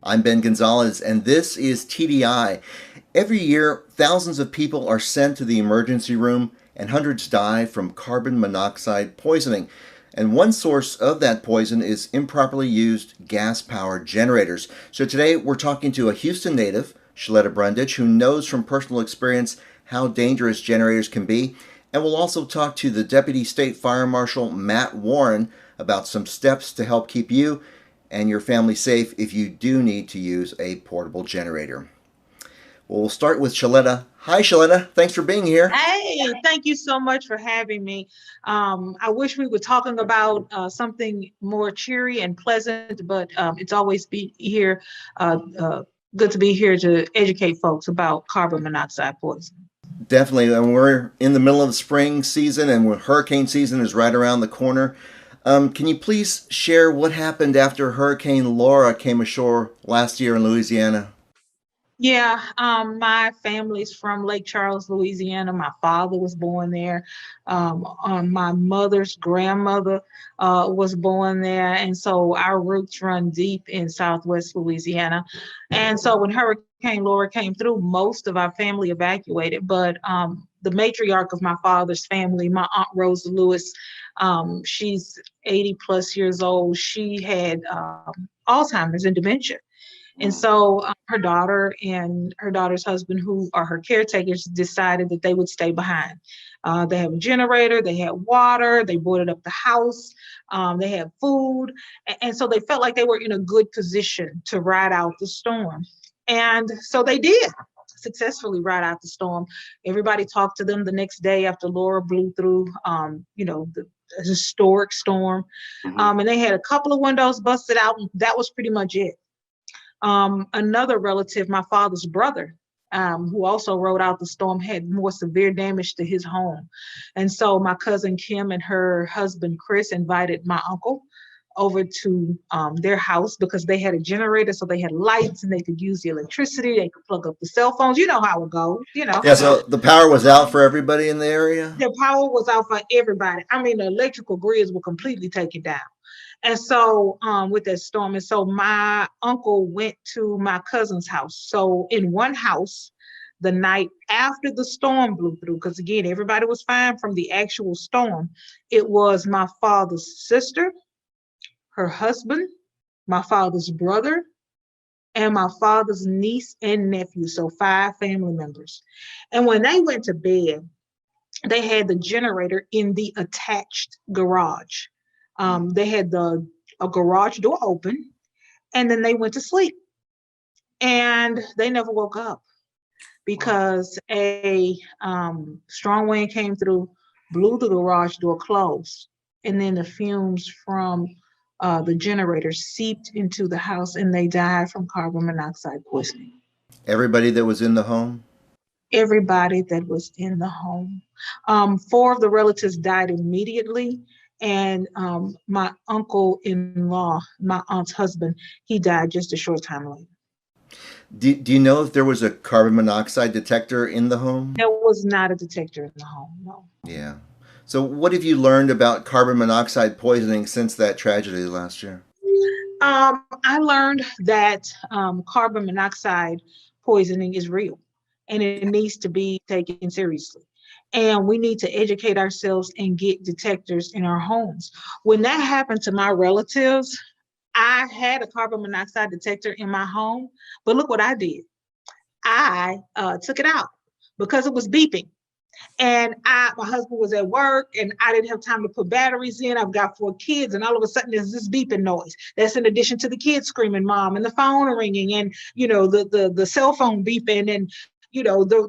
I'm Ben Gonzalez, and this is TDI. Every year, thousands of people are sent to the emergency room, and hundreds die from carbon monoxide poisoning. And one source of that poison is improperly used gas powered generators. So today, we're talking to a Houston native, Sheletta Brundidge, who knows from personal experience how dangerous generators can be. And we'll also talk to the Deputy State Fire Marshal, Matt Warren, about some steps to help keep you and your family safe if you do need to use a portable generator. Well, we'll start with Sheletta. Hi, Sheletta. Thanks for being here. Hey, thank you so much for having me. I wish we were talking about something more cheery and pleasant, but it's always be here. Good to be here to educate folks about carbon monoxide poisoning. Definitely. And we're in the middle of the spring season, and hurricane season is right around the corner. Can you please share what happened after Hurricane Laura came ashore last year in Louisiana? Yeah, my family's from Lake Charles, Louisiana. My father was born there. My mother's grandmother was born there. And so our roots run deep in Southwest Louisiana. And so when Hurricane Laura came through, most of our family evacuated. But the matriarch of my father's family, my Aunt Rosa Lewis, she's 80 plus years old. She had Alzheimer's and dementia. And so her daughter and her daughter's husband, who are her caretakers, decided that they would stay behind. They have a generator, they had water, they boarded up the house, they had food. And so they felt like they were in a good position to ride out the storm. And so they did successfully ride out the storm. Everybody talked to them the next day after Laura blew through, the historic storm. And they had a couple of windows busted out. And that was pretty much it. Another relative, my father's brother, who also rode out the storm, had more severe damage to his home. And so my cousin Kim and her husband Chris invited my uncle over to their house because they had a generator, so they had lights and they could use the electricity. They could plug up the cell phones. You know how it goes. Yeah, so the power was out for everybody in the area? The power was out for everybody. I mean, the electrical grids were completely taken down. And so with that storm, and so my uncle went to my cousin's house. So in one house, the night after the storm blew through, because again, everybody was fine from the actual storm, it was my father's sister, her husband, my father's brother, and my father's niece and nephew. So 5 family members. And when they went to bed, they had the generator in the attached garage. They had a garage door open, and then they went to sleep. And they never woke up because a strong wind came through, blew the garage door closed, and then the fumes from the generator seeped into the house, and they died from carbon monoxide poisoning. Everybody that was in the home? Everybody that was in the home. 4 of the relatives died immediately, and my uncle-in-law, my aunt's husband, he died just a short time later. Do you know if there was a carbon monoxide detector in the home? There was not a detector in the home, no. Yeah. So, what have you learned about carbon monoxide poisoning since that tragedy last year? I learned that carbon monoxide poisoning is real and it needs to be taken seriously. And we need to educate ourselves and get detectors in our homes. When that happened to my relatives, I had a carbon monoxide detector in my home, but look what I did. I took it out because it was beeping. And my husband was at work and I didn't have time to put batteries in. I've got 4 kids, and all of a sudden there's this beeping noise. That's in addition to the kids screaming, mom, and the phone ringing, and the cell phone beeping, and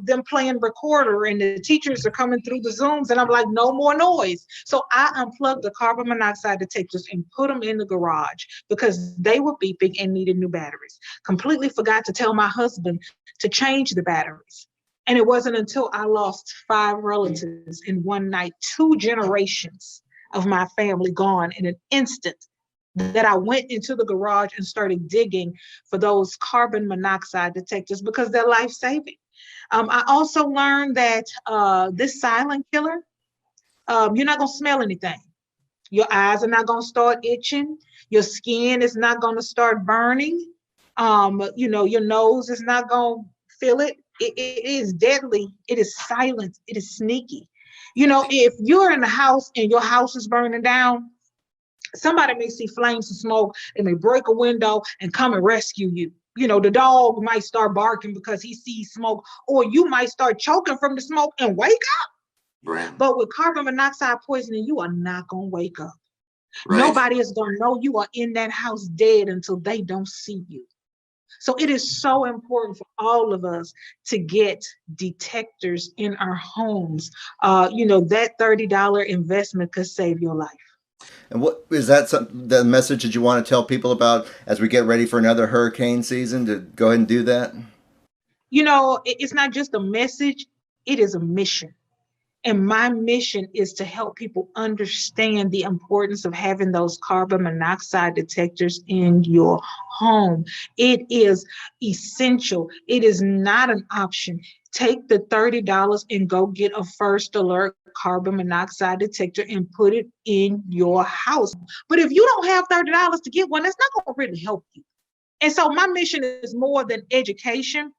them playing recorder, and the teachers are coming through the Zooms, and I'm like, no more noise. So I unplugged the carbon monoxide detectors and put them in the garage because they were beeping and needed new batteries. Completely forgot to tell my husband to change the batteries. And it wasn't until I lost 5 relatives in one night, 2 generations of my family gone in an instant, that I went into the garage and started digging for those carbon monoxide detectors because they're life saving. I also learned that this silent killer, you're not going to smell anything. Your eyes are not going to start itching. Your skin is not going to start burning. Your nose is not going to feel it. It is deadly. It is silent. It is sneaky. If you're in the house and your house is burning down, somebody may see flames and smoke and may break a window and come and rescue you. The dog might start barking because he sees smoke, or you might start choking from the smoke and wake up. Right. But with carbon monoxide poisoning, you are not going to wake up. Right. Nobody is going to know you are in that house dead until they don't see you. So it is so important for all of us to get detectors in our homes. That $30 investment could save your life. And what is that the message that you want to tell people about as we get ready for another hurricane season, to go ahead and do that? It's not just a message, it is a mission. And my mission is to help people understand the importance of having those carbon monoxide detectors in your home. It is essential. It is not an option. Take the $30 and go get a First Alert carbon monoxide detector and put it in your house. But if you don't have $30 to get one, that's not going to really help you. And so my mission is more than education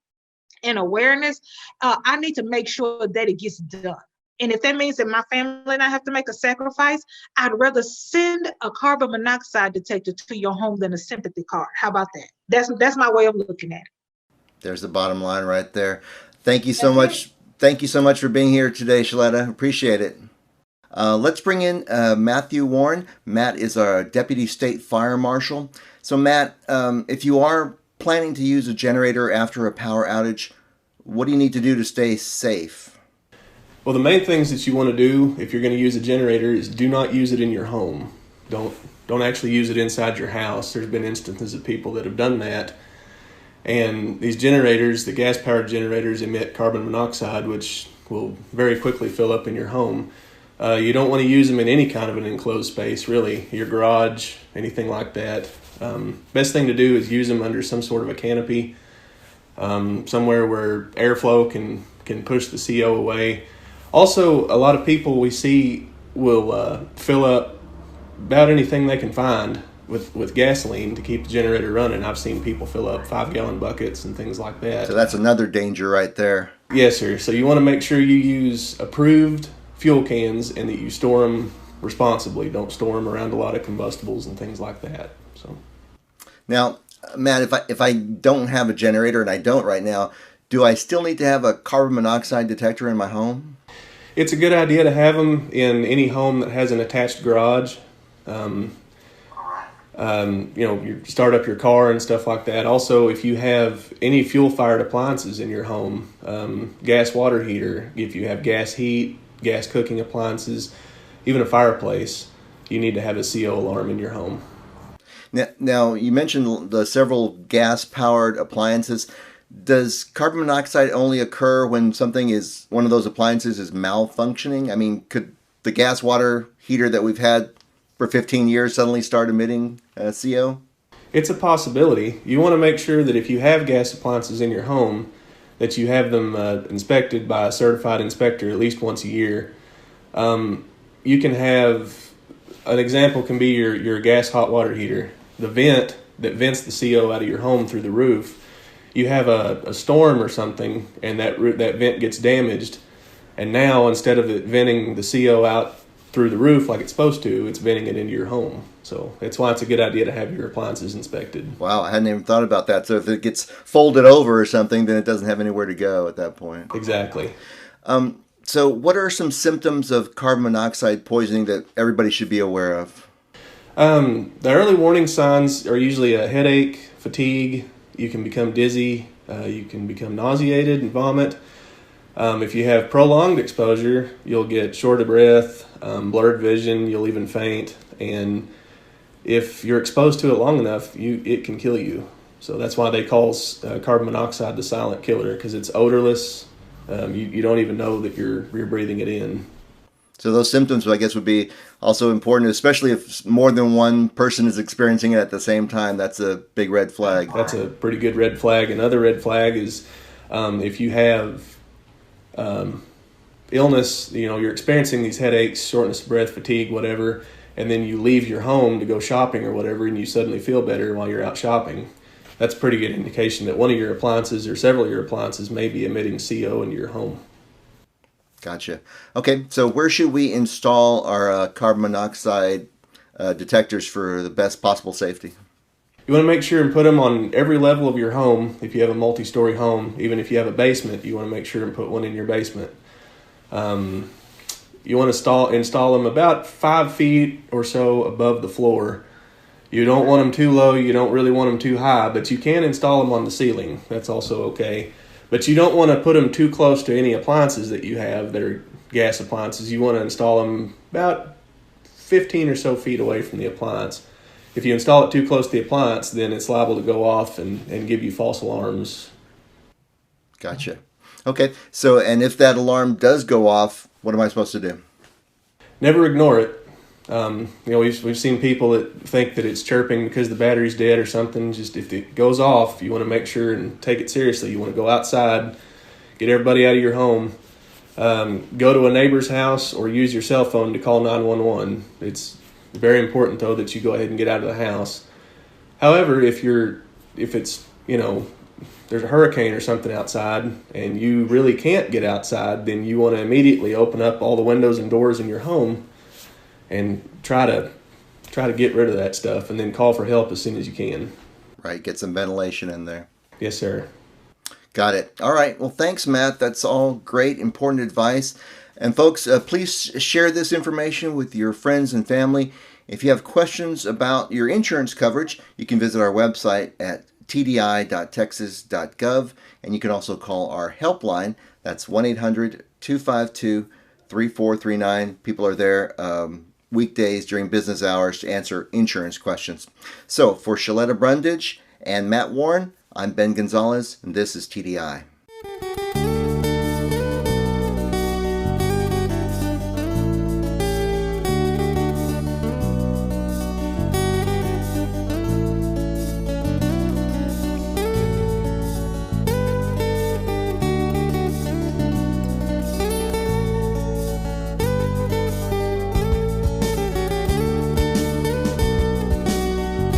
and awareness. I need to make sure that it gets done. And if that means that my family and I have to make a sacrifice, I'd rather send a carbon monoxide detector to your home than a sympathy card. How about that? That's my way of looking at it. There's the bottom line right there. Thank you so much. Thank you so much for being here today, Sheletta. Appreciate it. Let's bring in Matthew Warren. Matt is our Deputy State Fire Marshal. So Matt, if you are planning to use a generator after a power outage, what do you need to do to stay safe? Well, the main things that you want to do if you're going to use a generator is do not use it in your home. Don't actually use it inside your house. There's been instances of people that have done that. And these generators, the gas-powered generators, emit carbon monoxide, which will very quickly fill up in your home. You don't want to use them in any kind of an enclosed space, really. Your garage, anything like that. Best thing to do is use them under some sort of a canopy, somewhere where airflow can push the CO away. Also, a lot of people we see will fill up about anything they can find with gasoline to keep the generator running. I've seen people fill up 5-gallon buckets and things like that. So that's another danger right there. Yes, sir. So you want to make sure you use approved fuel cans and that you store them responsibly. Don't store them around a lot of combustibles and things like that. So now, Matt, if I don't have a generator, and I don't right now, do I still need to have a carbon monoxide detector in my home? It's a good idea to have them in any home that has an attached garage. You start up your car and stuff like that. Also, if you have any fuel-fired appliances in your home, gas water heater, if you have gas heat, gas cooking appliances, even a fireplace, you need to have a CO alarm in your home. Now you mentioned the several gas-powered appliances. Does carbon monoxide only occur when one of those appliances is malfunctioning? I mean, could the gas water heater that we've had for 15 years suddenly start emitting CO? It's a possibility. You want to make sure that if you have gas appliances in your home, that you have them inspected by a certified inspector at least once a year. You can have, an example can be your gas hot water heater. The vent that vents the CO out of your home through the roof, you have a storm or something and that vent gets damaged, and now instead of it venting the CO out through the roof like it's supposed to, it's venting it into your home. So that's why it's a good idea to have your appliances inspected. Wow, I hadn't even thought about that. So if it gets folded over or something, then it doesn't have anywhere to go at that point. Exactly. So what are some symptoms of carbon monoxide poisoning that everybody should be aware of? The early warning signs are usually a headache, fatigue. You can become dizzy. You can become nauseated and vomit. If you have prolonged exposure, you'll get short of breath, blurred vision, you'll even faint. And if you're exposed to it long enough, it can kill you. So that's why they call carbon monoxide the silent killer, because it's odorless. You don't even know that you're breathing it in. So those symptoms, I guess, would be also important, especially if more than one person is experiencing it at the same time. That's a big red flag. That's a pretty good red flag. Another red flag is if you have illness, you're experiencing these headaches, shortness of breath, fatigue, whatever, and then you leave your home to go shopping or whatever, and you suddenly feel better while you're out shopping. that's a pretty good indication that one of your appliances or several of your appliances may be emitting CO into your home. Gotcha. Okay, so where should we install our carbon monoxide detectors for the best possible safety? You want to make sure and put them on every level of your home. If you have a multi-story home, even if you have a basement, you want to make sure and put one in your basement. You want to install them about 5 feet or so above the floor. You don't want them too low, you don't really want them too high, but you can install them on the ceiling. That's also okay. But you don't want to put them too close to any appliances that you have that are gas appliances. You want to install them about 15 or so feet away from the appliance. If you install it too close to the appliance, then it's liable to go off and give you false alarms. Gotcha. Okay, so and if that alarm does go off, what am I supposed to do? Never ignore it. We've seen people that think that it's chirping because the battery's dead or something. Just if it goes off, you want to make sure and take it seriously. You want to go outside, get everybody out of your home, go to a neighbor's house, or use your cell phone to call 911. It's very important though that you go ahead and get out of the house. However, if it's there's a hurricane or something outside and you really can't get outside, then you want to immediately open up all the windows and doors in your home and try to get rid of that stuff, and then call for help as soon as you can. Right, get some ventilation in there. Yes, sir. Got it. All right. Well, thanks, Matt. That's all great, important advice. And folks, please share this information with your friends and family. If you have questions about your insurance coverage, you can visit our website at tdi.texas.gov, and you can also call our helpline. That's 1-800-252-3439. People are there weekdays during business hours to answer insurance questions. So for Sheletta Brundidge and Matt Warren, I'm Ben Gonzalez, and this is TDI.